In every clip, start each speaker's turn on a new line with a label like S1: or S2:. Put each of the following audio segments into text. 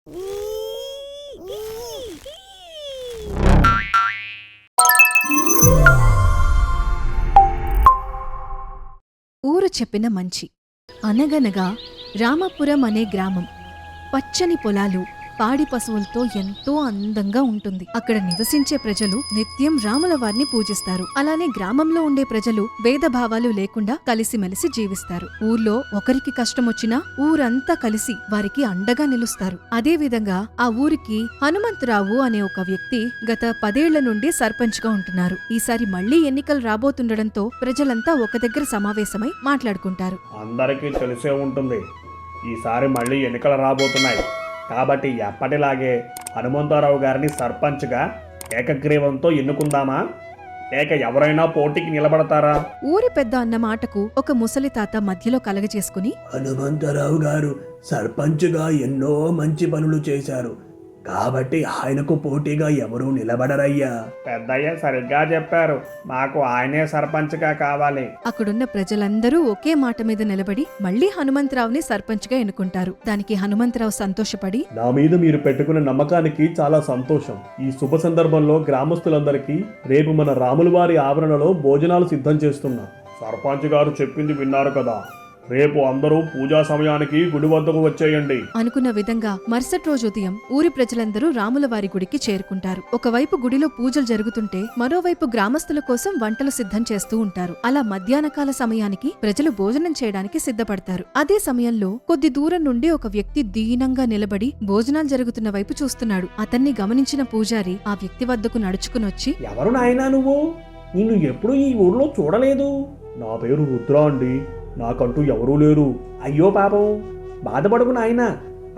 S1: ఊరు చెప్పిన మంచి. అనగనగా రామపురం అనే గ్రామం. పచ్చని పొలాలు, పాడి పశువులతో ఎంతో అందంగా ఉంటుంది. అక్కడ నివసించే ప్రజలు నిత్యం రాముల వారిని పూజిస్తారు. అలానే గ్రామంలో ఉండే ప్రజలు భేదభావాలు లేకుండా కలిసిమెలిసి జీవిస్తారు. ఊర్లో ఒకరికి కష్టమొచ్చినా ఊరంతా కలిసి వారికి అండగా నిలుస్తారు. అదే విధంగా ఆ ఊరికి హనుమంతరావు అనే ఒక వ్యక్తి గత 10 ఏళ్ల నుండి సర్పంచ్ గా ఉంటున్నారు. ఈసారి మళ్లీ ఎన్నికలు రాబోతుండటంతో ప్రజలంతా ఒక దగ్గర సమావేశమై మాట్లాడుకుంటారు.
S2: అందరికీ తెలిసే ఉంటుంది, ఈసారి మళ్ళీ ఎన్నికలు రాబోతున్నాయి. కాబట్టి ఎప్పటిలాగే హనుమంతరావు గారిని సర్పంచ్గా ఏకగ్రీవంతో ఎన్నుకుందామా, లేక ఎవరైనా పోటీకి నిలబడతారా?
S1: ఊరి పెద్ద అన్న మాటకు ఒక ముసలి తాత మధ్యలో కలగజేసుకుని,
S3: హనుమంతరావు గారు సర్పంచ్గా ఎన్నో మంచి పనులు చేశారు కాబట్టి ఆయనకు పోటీగా ఎవరూ నిలబడరయ్యా.
S2: పెద్దయ్య సరిగ్గా చెప్పారు, మాకు ఆయనే సర్పంచ్గా కావాలి.
S1: అక్కడున్న ప్రజలందరూ ఒకే మాట మీద నిలబడి మళ్లీ హనుమంతరావుని సర్పంచ్గా ఎన్నుకుంటారు. దానికి హనుమంతరావు సంతోషపడి,
S2: నా మీద మీరు పెట్టుకున్న నమ్మకానికి చాలా సంతోషం. ఈ శుభ సందర్భంలో గ్రామస్తులందరికీ రేపు మన రాముల వారి ఆవరణలో భోజనాలు సిద్ధం చేస్తున్నా. సర్పంచ్ గారు చెప్పింది విన్నారు కదా, రేపు అందరూ పూజా సమయానికి గుడి వద్దకు వచ్చేయండి.
S1: అనుకున్న విధంగా మరుసటి రోజు ఉదయం ఊరి ప్రజలందరూ రాములవారి గుడికి చేరుకుంటారు. ఒకవైపు గుడిలో పూజలు జరుగుతుంటే మరోవైపు గ్రామస్తుల కోసం వంటలు సిద్ధం చేస్తూ ఉంటారు. అలా మధ్యాహ్నకాల సమయానికి ప్రజలు భోజనం చేయడానికి సిద్ధపడతారు. అదే సమయంలో కొద్ది దూరం నుండి ఒక వ్యక్తి దీనంగా నిలబడి భోజనాలు జరుగుతున్న వైపు చూస్తున్నాడు. అతన్ని గమనించిన పూజారి ఆ వ్యక్తి వద్దకు నడుచుకునొచ్చి,
S2: ఎవరు నాయనా నువ్వు? నిన్ను ఎప్పుడు ఈ ఊర్లో చూడలేదు. నా పేరు రుద్ర అండి, నాకంటూ ఎవరూ లేరు. అయ్యో పాపం, బాధపడకు నాయనా,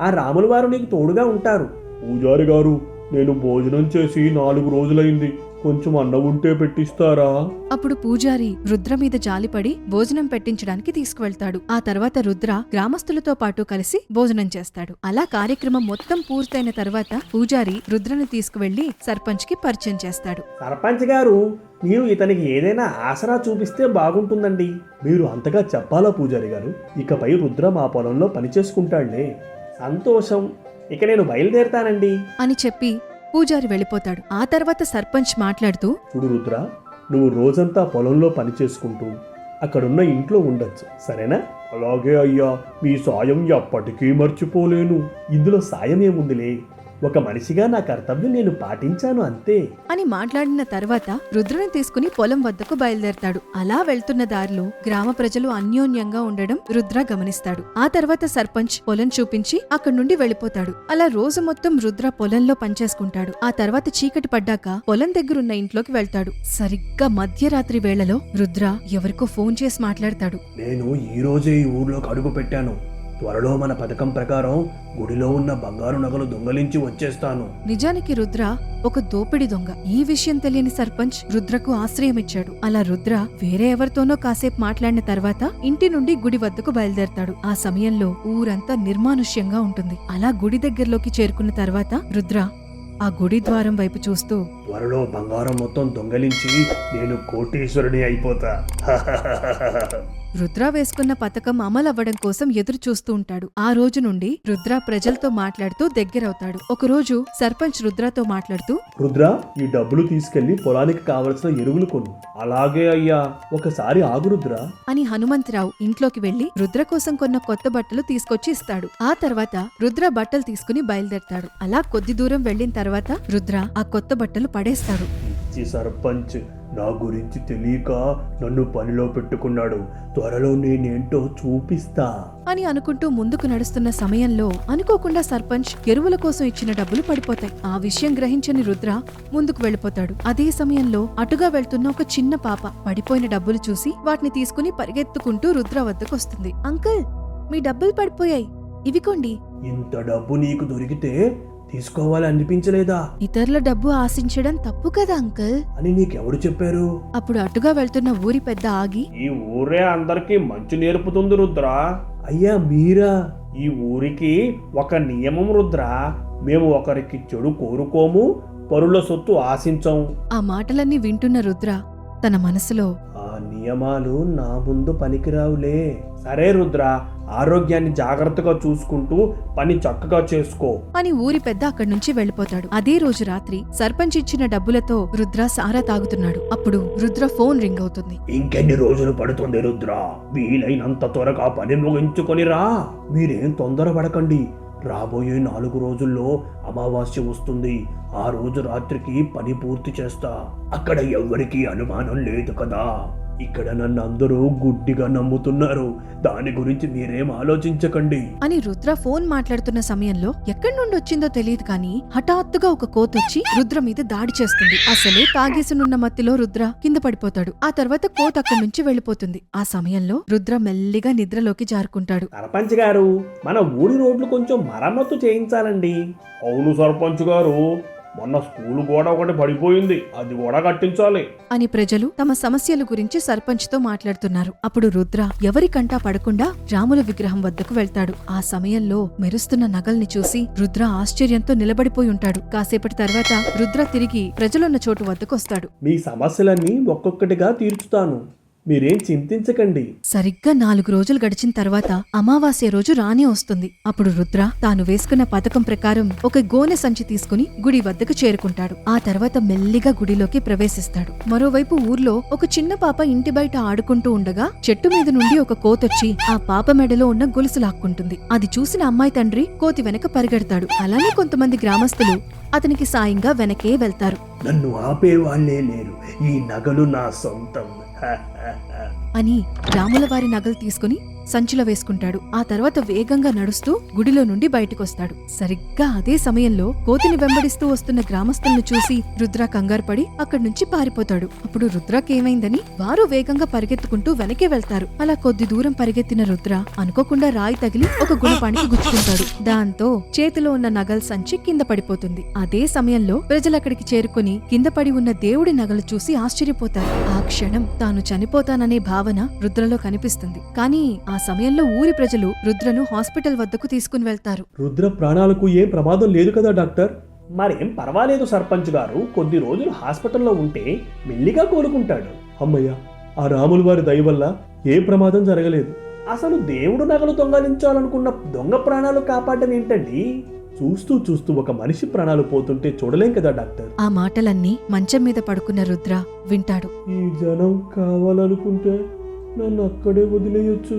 S2: ఆ రాముల వారు నీకు తోడుగా ఉంటారు. పూజారి గారు, నేను భోజనం చేసి 4 రోజులైంది, కొంచెం అన్నం ఉంటే పెట్టిస్తారా?
S1: అప్పుడు పూజారి రుద్ర మీద జాలిపడి భోజనం పెట్టించడానికి తీసుకువెళ్తాడు. ఆ తర్వాత రుద్ర గ్రామస్తులతో పాటు కలిసి భోజనం చేస్తాడు. అలా కార్యక్రమం మొత్తం పూర్తయిన తర్వాత పూజారి రుద్రను తీసుకువెళ్లి సర్పంచ్ కి పరిచయం చేస్తాడు.
S2: సర్పంచ్ గారు, మీరు ఇతనికి ఏదైనా ఆసరా చూపిస్తే బాగుంటుందండి. మీరు అంతగా చెప్పాలా పూజారి గారు? ఇకపై రుద్ర మా పొలంలో పనిచేసుకుంటాడులే. సంతోషం, ఇక నేను బయలుదేరతానండి
S1: అని చెప్పి పూజారి వెళ్ళిపోతాడు. ఆ తర్వాత సర్పంచ్ మాట్లాడుతూ,
S2: చూడు రుద్ర, నువ్వు రోజంతా పొలంలో పని చేసుకుంటూ అక్కడున్న ఇంట్లో ఉండొచ్చు, సరేనా? అలాగే అయ్యా, మీ సాయం ఎప్పటికీ మర్చిపోలేను. ఇందులో సాయం ఏముందిలే, ఒక మనిషిగా నా కర్తవ్యం నేను పాటించాను అంతే
S1: అని మాట్లాడిన తర్వాత రుద్రని తీసుకుని పొలం వద్దకు బయలుదేరతాడు. అలా వెళ్తున్న దారిలో గ్రామ ప్రజలు అన్యోన్యంగా ఉండడం రుద్ర గమనిస్తాడు. ఆ తర్వాత సర్పంచ్ పొలం చూపించి అక్కడి నుండి వెళ్లిపోతాడు. అలా రోజు మొత్తం రుద్ర పొలంలో పనిచేసుకుంటాడు. ఆ తర్వాత చీకటి పడ్డాక పొలం దగ్గరున్న ఇంట్లోకి వెళ్తాడు. సరిగ్గా మధ్యరాత్రి వేళలో రుద్ర ఎవరికో ఫోన్ చేసి మాట్లాడతాడు.
S3: నేను ఈ రోజే ఈ ఊర్లోకి అడుగు పెట్టాను. త్వరలో మన పథకం ప్రకారం గుడిలో ఉన్న బంగారు నగలు దొంగలించి వచ్చేస్తాను.
S1: నిజానికి రుద్ర ఒక దోపిడి దొంగ. ఈ విషయం తెలియని సర్పంచ్ రుద్రకు ఆశ్రయమిచ్చాడు. అలా రుద్ర వేరే ఎవరితోనో కాసేపు మాట్లాడిన తర్వాత ఇంటి నుండి గుడి వద్దకు బయలుదేరతాడు. ఆ సమయంలో ఊరంతా నిర్మానుష్యంగా ఉంటుంది. అలా గుడి దగ్గరలోకి చేరుకున్న తర్వాత రుద్ర ఆ గుడి ద్వారం వైపు చూస్తూ,
S3: త్వరలో బంగారం మొత్తం దొంగలించి నేను కోటీశ్వరుని అయిపోతా.
S1: రుద్ర వేసుకున్న పథకం అమలవ్వడం కోసం ఎదురు చూస్తూ ఉంటాడు. ఆ రోజు నుండి రుద్ర ప్రజలతో మాట్లాడుతూ దగ్గరవుతాడు. ఒకరోజు సర్పంచ్ రుద్రతో మాట్లాడుతూ,
S2: రుద్ర, ఈ డబ్బులు తీసుకెళ్లి పొలానికి కావలసిన ఎరువులు కొను. అలాగే అయ్యా, ఒకసారి ఆగు రుద్ర
S1: అని హనుమంతరావు ఇంట్లోకి వెళ్లి రుద్ర కోసం కొన్న కొత్త బట్టలు తీసుకొచ్చి ఇస్తాడు. ఆ తర్వాత రుద్ర బట్టలు తీసుకుని బయలుదేరతాడు. అలా కొద్ది దూరం వెళ్లిన తర్వాత రుద్ర ఆ కొత్త బట్టలు పడేస్తాడు.
S3: ఈ సర్పంచ్ నా గురించి తెలియక నన్ను పనిలో పెట్టుకున్నాడు. త్వరలో నేనేంటో చూపిస్తా
S1: అని అనుకుంటూ ముందుకు నడుస్తున్న సమయంలో అనుకోకుండా సర్పంచ్ ఎరువుల కోసం ఇచ్చిన డబ్బులు పడిపోతాయి. ఆ విషయం గ్రహించని రుద్ర ముందుకు వెళ్లిపోతాడు. అదే సమయంలో అటుగా వెళ్తున్న ఒక చిన్న పాప పడిపోయిన డబ్బులు చూసి వాటిని తీసుకుని పరిగెత్తుకుంటూ రుద్ర వద్దకు వస్తుంది. అంకుల్, మీ డబ్బులు పడిపోయాయి, ఇవికోండి.
S3: ఇంత డబ్బు నీకు దొరికితే తీసుకోవాలి అనిపించలేదా?
S1: ఇతరుల డబ్బు ఆశించడం తప్పు కదా అంకుల్
S3: అని నీకెవరు చెప్పారు?
S1: అప్పుడు అటుగా వెళ్తున్న ఊరి పెద్ద ఆగి,
S2: ఈ ఊరే అందరికీ మంచి నేర్పుతుంది రుద్ర.
S3: అయ్యా మీరా?
S2: ఈ ఊరికి ఒక నియమం రుద్ర, మేము ఒకరికి చెడు కోరుకోము, పరుల సొత్తు ఆశించం.
S1: ఆ మాటలన్నీ వింటున్న రుద్ర తన మనసులో,
S3: ఆ
S2: నియమాలు నా ముందు పనికిరావులే. సరే రుద్ర, ఆరోగ్యాన్ని జాగ్రత్తగా చూసుకుంటూ పని చక్కగా చేసుకో
S1: అని ఊరి పెద్ద అక్కడి నుంచి వెళ్లిపోతాడు. అదే రోజు రాత్రి సర్పంచ్ ఇచ్చిన డబ్బులతో రుద్ర సారా తాగుతున్నాడు. అప్పుడు రుద్ర ఫోన్ రింగ్ అవుతుంది.
S3: ఇంకెన్ని రోజులు పడుతుంది రుద్ర? వీలైనంత త్వరగా పని ముగించుకొని రా. మీరేం తొందరపడకండి. రాబోయే 4 రోజుల్లో అమావాస్య వస్తుంది. ఆ రోజు రాత్రికి పని పూర్తి చేస్తా. అక్కడ ఎవ్వరికీ అనుమానం లేదు కదా. ఇక్కడ నన్ను అందరూ గుడ్డిగా నమ్ముతున్నారు. దాని గురించి మీరేం ఆలోచించకండి
S1: అని రుద్ర ఫోన్ మాట్లాడుతున్న సమయంలో ఎక్కడి నుండి వచ్చిందో తెలియదు కానీ హఠాత్తుగా ఒక కోతొచ్చి రుద్ర మీద దాడి చేస్తుంది. అసలే తాగేసినున్న మత్తిలో రుద్ర కింద పడిపోతాడు. ఆ తర్వాత కోత అక్కడి నుంచి వెళ్లిపోతుంది. ఆ సమయంలో రుద్ర మెల్లిగా నిద్రలోకి జారుకుంటాడు.
S2: సర్పంచ్ గారు, మన ఊరి రోడ్లు కొంచెం మరమ్మతు చేయించాలండి. అవును సర్పంచ్ గారు, మొన్న స్కూల్ గోడ ఒకటి పడిపోయింది, అది కూడా కట్టించాలి
S1: అని ప్రజలు తమ సమస్యల గురించి సర్పంచ్ తో మాట్లాడుతున్నారు. అప్పుడు రుద్ర ఎవరికంటా పడకుండా రాముల విగ్రహం వద్దకు వెళ్తాడు. ఆ సమయంలో మెరుస్తున్న నగల్ని చూసి రుద్ర ఆశ్చర్యంతో నిలబడిపోయి ఉంటాడు. కాసేపటి తర్వాత రుద్ర తిరిగి ప్రజలున్న చోటు వద్దకు వస్తాడు.
S2: మీ సమస్యలన్నీ ఒక్కొక్కటిగా తీర్చుతాను, మీరేం చింతించకండి.
S1: సరిగ్గా 4 రోజులు గడిచిన తర్వాత అమావాస్య రోజు రానే వస్తుంది. అప్పుడు రుద్ర తాను వేసుకున్న పథకం ప్రకారం ఒక గోనె సంచి తీసుకుని గుడి వద్దకు చేరుకుంటాడు. ఆ తర్వాత మెల్లిగా గుడిలోకి ప్రవేశిస్తాడు. మరోవైపు ఊర్లో ఒక చిన్న పాప ఇంటి బయట ఆడుకుంటూ ఉండగా చెట్టు మీద నుండి ఒక కోతొచ్చి ఆ పాప మెడలో ఉన్న గొలుసు లాక్కుంటుంది. అది చూసిన అమ్మాయి తండ్రి కోతి వెనక పరిగెడతాడు. అలానే కొంతమంది గ్రామస్తులు అతనికి సాయంగా వెనకే వెళ్తారు.
S3: నన్ను ఆపేవాళ్లే లేరు. ఈ నగలు నా సొంతం
S1: అని రాముల వారి నగలు తీసుకుని సంచిలో వేసుకుంటాడు. ఆ తర్వాత వేగంగా నడుస్తూ గుడిలో నుండి బయటకొస్తాడు. సరిగ్గా అదే సమయంలో కోతిని వెంబడిస్తూ వస్తున్న గ్రామస్తులను చూసి రుద్ర కంగారు పడి అక్కడి నుంచి పారిపోతాడు. అప్పుడు రుద్రకేమైందని వారు వేగంగా పరిగెత్తుకుంటూ వెనకే వెళ్తారు. అలా కొద్ది దూరం పరిగెత్తిన రుద్ర అనుకోకుండా రాయి తగిలి ఒక గుణపానికి గుచ్చుకుంటాడు. దాంతో చేతిలో ఉన్న నగల సంచి కింద పడిపోతుంది. అదే సమయంలో ప్రజలక్కడికి చేరుకుని కింద పడి ఉన్న దేవుడి నగలు చూసి ఆశ్చర్యపోతారు. ఆ క్షణం తాను చనిపోతాననే భావన రుద్రలో కనిపిస్తుంది. కానీ ఆ సమయంలో ఊరి ప్రజలు రుద్రను హాస్పిటల్ వద్దకు తీసుకుని వెళ్తారు.
S2: రుద్ర ప్రాణాలకు ఏం ప్రమాదం లేదు కదా డాక్టర్? మరేం పర్వాలేదు సర్పంచ్ గారు, కొద్ది రోజులు హాస్పిటల్లో ఉంటే మెల్లిగా కోలుకుంటాడు. అమ్మయ్య, ఆ రాముల వారి దయ వల్ల ఏ ప్రమాదం జరగలేదు. అసలు దేవుడు నగలు దొంగలించాలనుకున్న దొంగ ప్రాణాలు కాపాడడం ఏంటండి? చూస్తూ చూస్తూ ఒక మనిషి ప్రాణాలు పోతుంటే చూడలేం కదా డాక్టర్.
S1: ఆ మాటలన్నీ మంచం మీద పడుకున్న రుద్ర వింటాడు.
S2: ఈ జనం కావాలనుకుంటే నన్ను అక్కడే వదిలేయొచ్చు,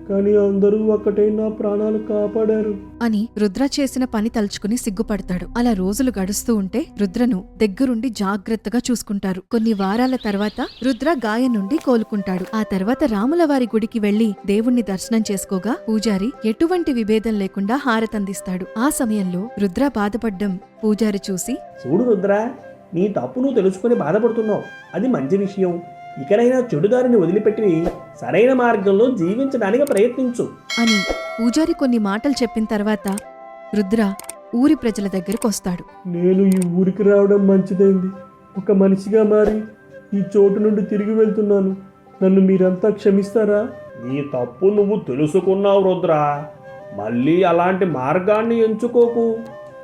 S2: కానీ అందరూ ఒక్కటే నా ప్రాణాలు కాపాడారు
S1: అని రుద్ర చేసిన పని తలుచుకుని సిగ్గుపడతాడు. అలా రోజులు గడుస్తూ ఉంటే రుద్రను దగ్గరుండి జాగ్రత్తగా చూసుకుంటారు. కొన్ని వారాల తర్వాత రుద్ర గాయం నుండి కోలుకుంటాడు. ఆ తర్వాత రాముల వారి గుడికి వెళ్లి దేవుణ్ణి దర్శనం చేసుకోగా పూజారి ఎటువంటి విభేదం లేకుండా హారతందిస్తాడు. ఆ సమయంలో రుద్ర బాధపడ్డం పూజారి చూసి,
S2: చూడు రుద్ర, నీ తప్పు నువ్వు తెలుసుకుని బాధపడుతున్నావు, అది మంచి విషయం. ఇకనైనా చెడుదారిని వదిలిపెట్టి సరైన మార్గంలో జీవించడానికి ప్రయత్నించు
S1: అని పూజారి కొన్ని మాటలు చెప్పిన తర్వాత రుద్ర ఊరి ప్రజల దగ్గరకు వస్తాడు.
S2: నేను ఈ ఊరికి రావడం మంచిదైంది. ఒక మనిషిగా మారి ఈ చోటు నుండి తిరిగి వెళ్తున్నాను. నన్ను మీరంతా క్షమిస్తారా? నీ తప్పు నువ్వు తెలుసుకున్నావు రుద్ర, మళ్ళీ అలాంటి మార్గాన్ని ఎంచుకోకు.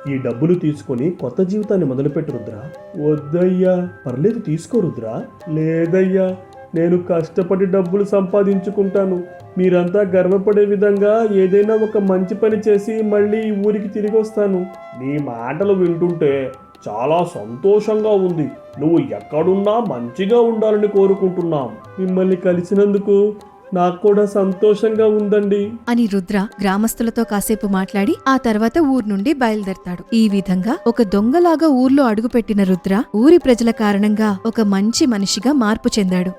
S2: ఈ డబ్బులు తీసుకొని కొత్త జీవితాన్ని మొదలుపెట్టు రుద్ర. వద్దయ్యా. పర్లేదు, తీసుకో రుద్ర. లేదయ్యా, నేను కష్టపడి డబ్బులు సంపాదించుకుంటాను. మీరంతా గర్వపడే విధంగా ఏదైనా ఒక మంచి పని చేసి మళ్ళీ ఈ ఊరికి తిరిగి వస్తాను. నీ మాటలు వింటుంటే చాలా సంతోషంగా ఉంది. నువ్వు ఎక్కడున్నా మంచిగా ఉండాలని కోరుకుంటున్నాం. మిమ్మల్ని కలిసినందుకు నాకు కూడా సంతోషంగా ఉందండి
S1: అని రుద్ర గ్రామస్తులతో కాసేపు మాట్లాడి ఆ తర్వాత ఊరు నుండి బయలుదేరతాడు. ఈ విధంగా ఒక దొంగలాగా ఊర్లో అడుగుపెట్టిన రుద్ర ఊరి ప్రజల కారణంగా ఒక మంచి మనిషిగా మార్పు చెందాడు.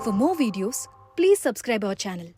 S1: For more videos, please subscribe our channel.